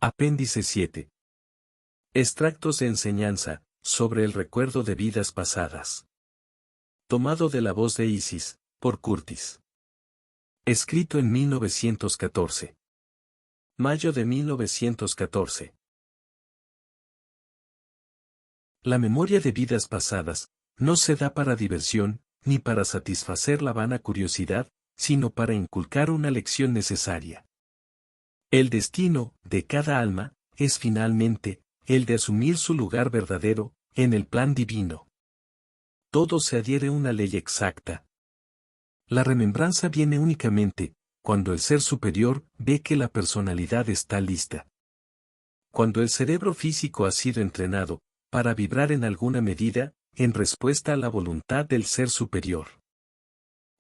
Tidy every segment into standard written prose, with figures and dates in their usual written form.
Apéndice 7. Extractos de enseñanza, sobre el recuerdo de vidas pasadas. Tomado de La voz de Isis, por Curtis. Escrito en 1914. Mayo de 1914. La memoria de vidas pasadas, no se da para diversión, ni para satisfacer la vana curiosidad, sino para inculcar una lección necesaria. El destino, de cada alma, es finalmente, el de asumir su lugar verdadero, en el plan divino. Todo se adhiere a una ley exacta. La remembranza viene únicamente, cuando el ser superior ve que la personalidad está lista. Cuando el cerebro físico ha sido entrenado, para vibrar en alguna medida, en respuesta a la voluntad del ser superior.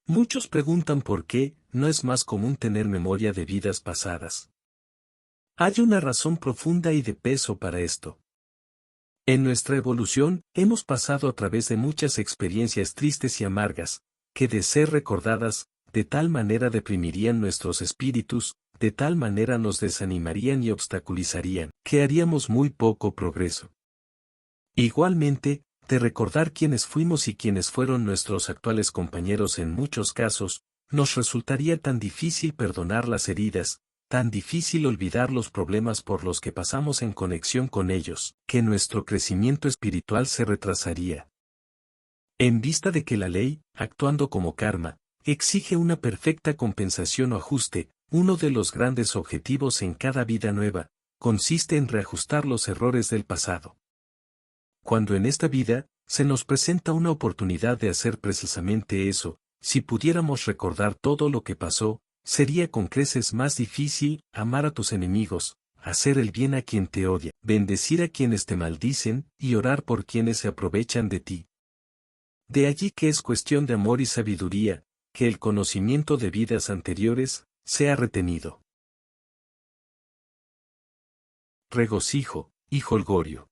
Muchos preguntan por qué no es más común tener memoria de vidas pasadas. Hay una razón profunda y de peso para esto. En nuestra evolución, hemos pasado a través de muchas experiencias tristes y amargas, que de ser recordadas, de tal manera deprimirían nuestros espíritus, de tal manera nos desanimarían y obstaculizarían, que haríamos muy poco progreso. Igualmente, de recordar quiénes fuimos y quiénes fueron nuestros actuales compañeros en muchos casos, nos resultaría tan difícil perdonar las heridas, tan difícil olvidar los problemas por los que pasamos en conexión con ellos, que nuestro crecimiento espiritual se retrasaría. En vista de que la ley, actuando como karma, exige una perfecta compensación o ajuste, uno de los grandes objetivos en cada vida nueva, consiste en reajustar los errores del pasado. Cuando en esta vida, se nos presenta una oportunidad de hacer precisamente eso, si pudiéramos recordar todo lo que pasó, sería con creces más difícil amar a tus enemigos, hacer el bien a quien te odia, bendecir a quienes te maldicen y orar por quienes se aprovechan de ti. De allí que es cuestión de amor y sabiduría, que el conocimiento de vidas anteriores sea retenido. Regocijo y jolgorio.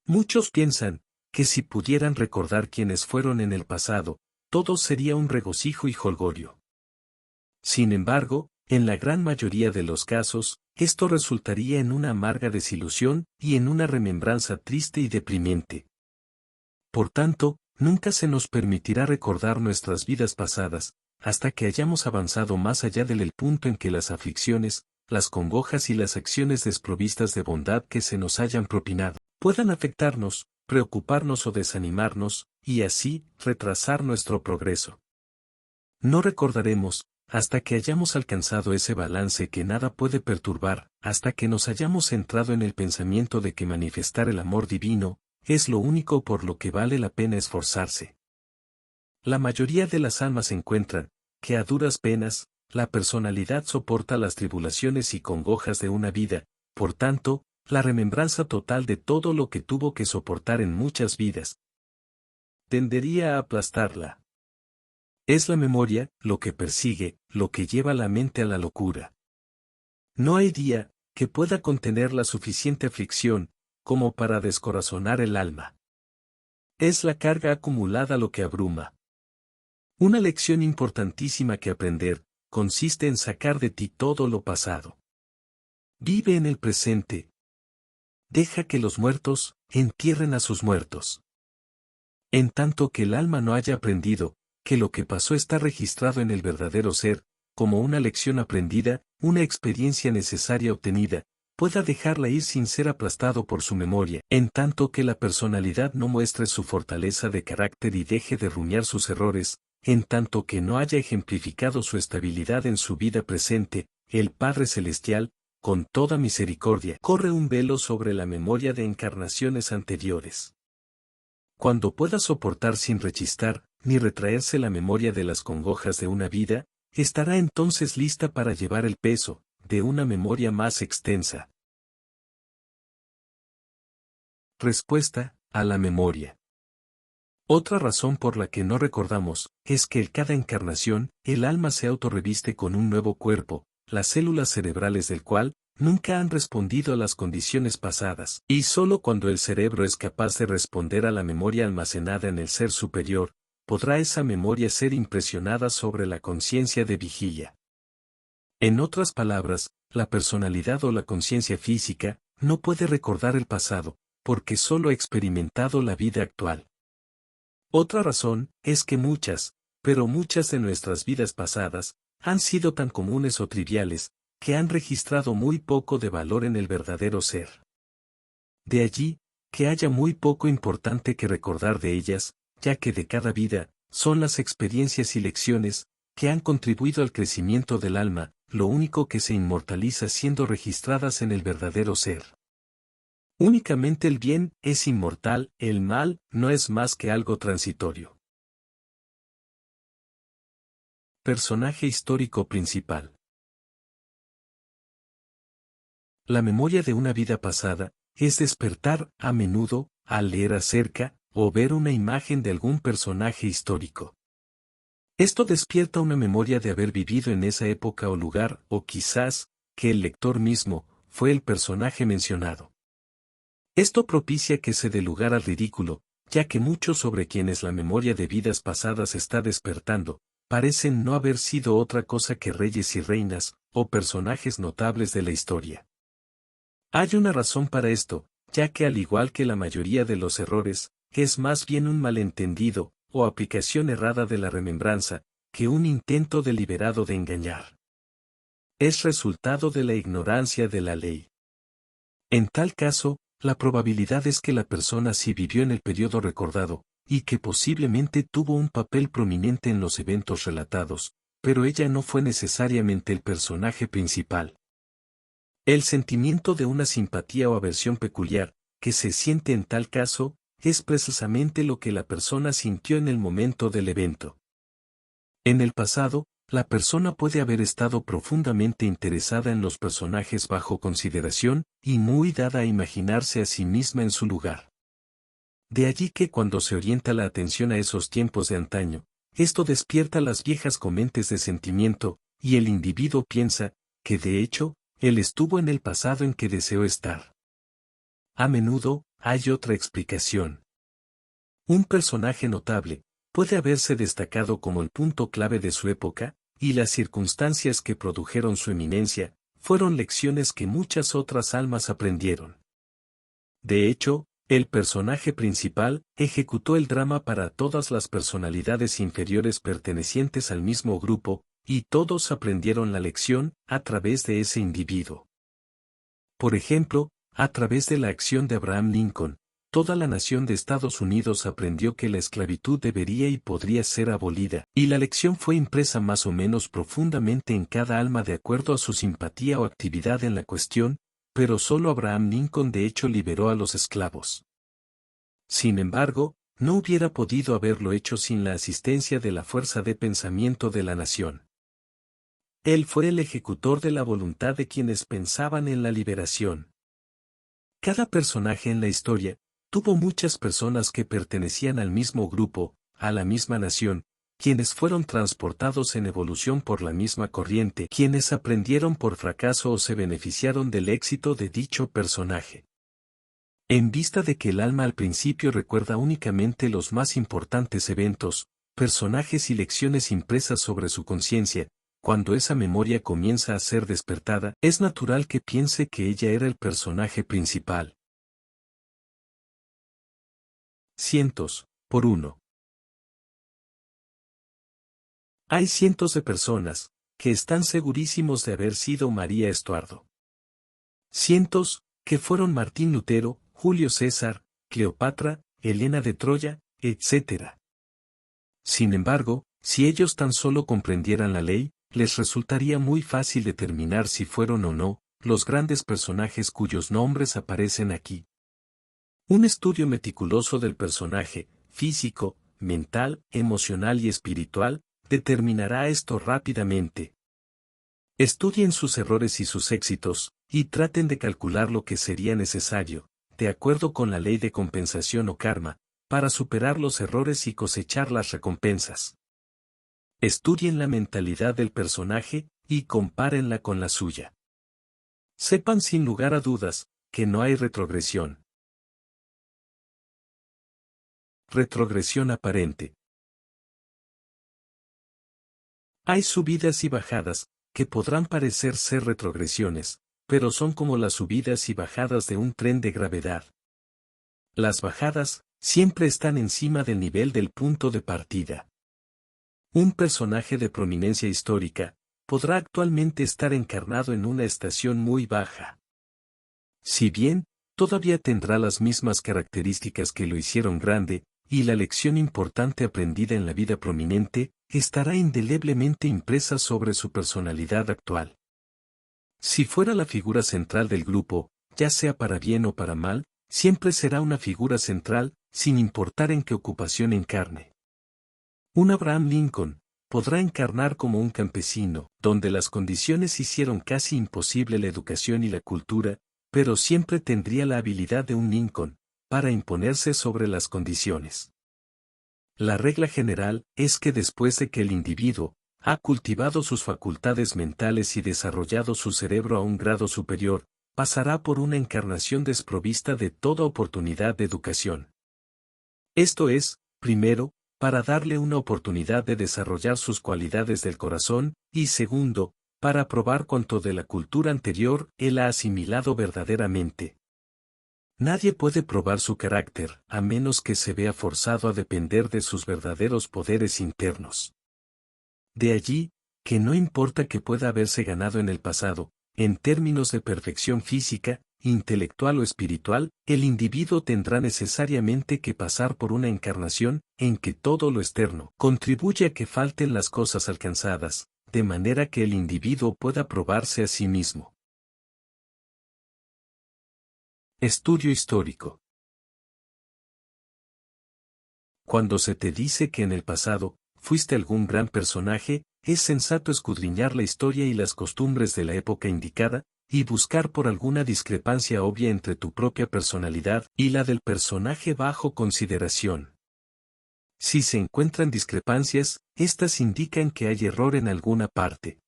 Muchos piensan que si pudieran recordar quiénes fueron en el pasado, todo sería un regocijo y jolgorio. Sin embargo, en la gran mayoría de los casos, esto resultaría en una amarga desilusión y en una remembranza triste y deprimente. Por tanto, nunca se nos permitirá recordar nuestras vidas pasadas, hasta que hayamos avanzado más allá del punto en que las aflicciones, las congojas y las acciones desprovistas de bondad que se nos hayan propinado, puedan afectarnos, preocuparnos o desanimarnos, y así, retrasar nuestro progreso. No recordaremos, hasta que hayamos alcanzado ese balance que nada puede perturbar, hasta que nos hayamos centrado en el pensamiento de que manifestar el amor divino, es lo único por lo que vale la pena esforzarse. La mayoría de las almas encuentran, que a duras penas, la personalidad soporta las tribulaciones y congojas de una vida, por tanto, la remembranza total de todo lo que tuvo que soportar en muchas vidas tendería a aplastarla. Es la memoria, lo que persigue, lo que lleva la mente a la locura. No hay día que pueda contener la suficiente aflicción, como para descorazonar el alma. Es la carga acumulada lo que abruma. Una lección importantísima que aprender, consiste en sacar de ti todo lo pasado. Vive en el presente. Deja que los muertos entierren a sus muertos. En tanto que el alma no haya aprendido, que lo que pasó está registrado en el verdadero ser, como una lección aprendida, una experiencia necesaria obtenida, pueda dejarla ir sin ser aplastado por su memoria, en tanto que la personalidad no muestre su fortaleza de carácter y deje de rumiar sus errores, en tanto que no haya ejemplificado su estabilidad en su vida presente, el Padre Celestial, con toda misericordia, corre un velo sobre la memoria de encarnaciones anteriores. Cuando pueda soportar sin rechistar, ni retraerse la memoria de las congojas de una vida, estará entonces lista para llevar el peso de una memoria más extensa. Respuesta a la memoria. Otra razón por la que no recordamos, es que en cada encarnación, el alma se autorreviste con un nuevo cuerpo, las células cerebrales del cual, nunca han respondido a las condiciones pasadas, y solo cuando el cerebro es capaz de responder a la memoria almacenada en el ser superior, podrá esa memoria ser impresionada sobre la conciencia de vigilia. En otras palabras, la personalidad o la conciencia física no puede recordar el pasado, porque solo ha experimentado la vida actual. Otra razón es que pero muchas de nuestras vidas pasadas, han sido tan comunes o triviales, que han registrado muy poco de valor en el verdadero ser. De allí, que haya muy poco importante que recordar de ellas, ya que de cada vida, son las experiencias y lecciones, que han contribuido al crecimiento del alma, lo único que se inmortaliza siendo registradas en el verdadero ser. Únicamente el bien es inmortal, el mal no es más que algo transitorio. Personaje histórico principal. La memoria de una vida pasada es despertar a menudo al leer acerca o ver una imagen de algún personaje histórico. Esto despierta una memoria de haber vivido en esa época o lugar, o quizás, que el lector mismo fue el personaje mencionado. Esto propicia que se dé lugar al ridículo, ya que muchos sobre quienes la memoria de vidas pasadas está despertando, parecen no haber sido otra cosa que reyes y reinas, o personajes notables de la historia. Hay una razón para esto, ya que al igual que la mayoría de los errores, es más bien un malentendido, o aplicación errada de la remembranza, que un intento deliberado de engañar. Es resultado de la ignorancia de la ley. En tal caso, la probabilidad es que la persona sí vivió en el periodo recordado, y que posiblemente tuvo un papel prominente en los eventos relatados, pero ella no fue necesariamente el personaje principal. El sentimiento de una simpatía o aversión peculiar, que se siente en tal caso, es precisamente lo que la persona sintió en el momento del evento. En el pasado, la persona puede haber estado profundamente interesada en los personajes bajo consideración, y muy dada a imaginarse a sí misma en su lugar. De allí que cuando se orienta la atención a esos tiempos de antaño, esto despierta las viejas comentes de sentimiento, y el individuo piensa, que de hecho, él estuvo en el pasado en que deseó estar. A menudo, hay otra explicación. Un personaje notable, puede haberse destacado como el punto clave de su época, y las circunstancias que produjeron su eminencia, fueron lecciones que muchas otras almas aprendieron. De hecho, el personaje principal ejecutó el drama para todas las personalidades inferiores pertenecientes al mismo grupo, y todos aprendieron la lección a través de ese individuo. Por ejemplo, a través de la acción de Abraham Lincoln, toda la nación de Estados Unidos aprendió que la esclavitud debería y podría ser abolida, y la lección fue impresa más o menos profundamente en cada alma de acuerdo a su simpatía o actividad en la cuestión, pero solo Abraham Lincoln de hecho liberó a los esclavos. Sin embargo, no hubiera podido haberlo hecho sin la asistencia de la fuerza de pensamiento de la nación. Él fue el ejecutor de la voluntad de quienes pensaban en la liberación. Cada personaje en la historia, tuvo muchas personas que pertenecían al mismo grupo, a la misma nación, quienes fueron transportados en evolución por la misma corriente, quienes aprendieron por fracaso o se beneficiaron del éxito de dicho personaje. En vista de que el alma al principio recuerda únicamente los más importantes eventos, personajes y lecciones impresas sobre su conciencia, cuando esa memoria comienza a ser despertada, es natural que piense que ella era el personaje principal. Cientos, por uno. Hay cientos de personas, que están segurísimos de haber sido María Estuardo. Cientos, que fueron Martín Lutero, Julio César, Cleopatra, Helena de Troya, etc. Sin embargo, si ellos tan solo comprendieran la ley, les resultaría muy fácil determinar si fueron o no los grandes personajes cuyos nombres aparecen aquí. Un estudio meticuloso del personaje, físico, mental, emocional y espiritual, determinará esto rápidamente. Estudien sus errores y sus éxitos, y traten de calcular lo que sería necesario, de acuerdo con la ley de compensación o karma, para superar los errores y cosechar las recompensas. Estudien la mentalidad del personaje, y compárenla con la suya. Sepan sin lugar a dudas, que no hay retrogresión. Retrogresión aparente. Hay subidas y bajadas, que podrán parecer ser retrogresiones, pero son como las subidas y bajadas de un tren de gravedad. Las bajadas siempre están encima del nivel del punto de partida. Un personaje de prominencia histórica podrá actualmente estar encarnado en una estación muy baja. Si bien, todavía tendrá las mismas características que lo hicieron grande, y la lección importante aprendida en la vida prominente, estará indeleblemente impresa sobre su personalidad actual. Si fuera la figura central del grupo, ya sea para bien o para mal, siempre será una figura central, sin importar en qué ocupación encarne. Un Abraham Lincoln podrá encarnar como un campesino, donde las condiciones hicieron casi imposible la educación y la cultura, pero siempre tendría la habilidad de un Lincoln, para imponerse sobre las condiciones. La regla general es que después de que el individuo ha cultivado sus facultades mentales y desarrollado su cerebro a un grado superior, pasará por una encarnación desprovista de toda oportunidad de educación. Esto es, primero, para darle una oportunidad de desarrollar sus cualidades del corazón, y segundo, para probar cuanto de la cultura anterior él ha asimilado verdaderamente. Nadie puede probar su carácter, a menos que se vea forzado a depender de sus verdaderos poderes internos. De allí, que no importa que pueda haberse ganado en el pasado, en términos de perfección física, intelectual o espiritual, el individuo tendrá necesariamente que pasar por una encarnación, en que todo lo externo contribuye a que falten las cosas alcanzadas, de manera que el individuo pueda probarse a sí mismo. Estudio histórico. Cuando se te dice que en el pasado, fuiste algún gran personaje, es sensato escudriñar la historia y las costumbres de la época indicada, y buscar por alguna discrepancia obvia entre tu propia personalidad y la del personaje bajo consideración. Si se encuentran discrepancias, estas indican que hay error en alguna parte.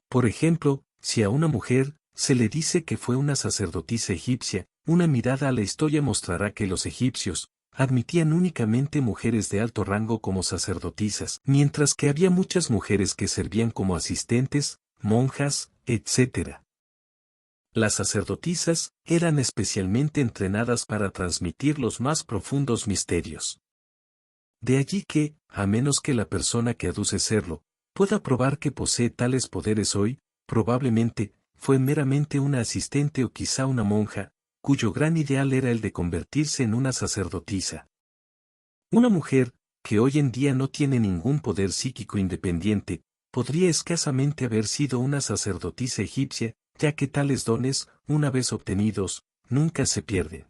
Por ejemplo, si a una mujer se le dice que fue una sacerdotisa egipcia, una mirada a la historia mostrará que los egipcios admitían únicamente mujeres de alto rango como sacerdotisas, mientras que había muchas mujeres que servían como asistentes, monjas, etc. Las sacerdotisas eran especialmente entrenadas para transmitir los más profundos misterios. De allí que, a menos que la persona que aduce serlo, pueda probar que posee tales poderes hoy, probablemente, fue meramente una asistente o quizá una monja, cuyo gran ideal era el de convertirse en una sacerdotisa. Una mujer, que hoy en día no tiene ningún poder psíquico independiente, podría escasamente haber sido una sacerdotisa egipcia, ya que tales dones, una vez obtenidos, nunca se pierden.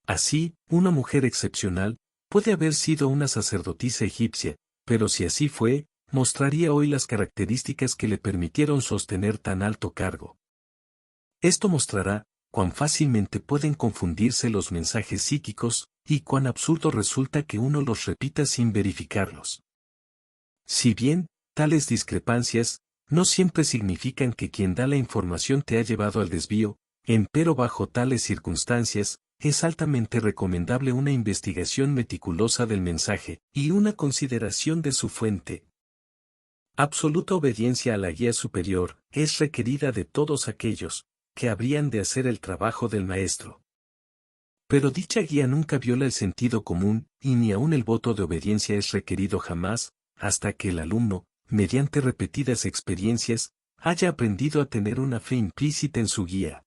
Así, una mujer excepcional, puede haber sido una sacerdotisa egipcia, pero si así fue, mostraría hoy las características que le permitieron sostener tan alto cargo. Esto mostrará cuán fácilmente pueden confundirse los mensajes psíquicos, y cuán absurdo resulta que uno los repita sin verificarlos. Si bien, tales discrepancias, no siempre significan que quien da la información te ha llevado al desvío, empero bajo tales circunstancias, es altamente recomendable una investigación meticulosa del mensaje, y una consideración de su fuente. Absoluta obediencia a la guía superior es requerida de todos aquellos que habrían de hacer el trabajo del maestro. Pero dicha guía nunca viola el sentido común, y ni aun el voto de obediencia es requerido jamás, hasta que el alumno, mediante repetidas experiencias, haya aprendido a tener una fe implícita en su guía.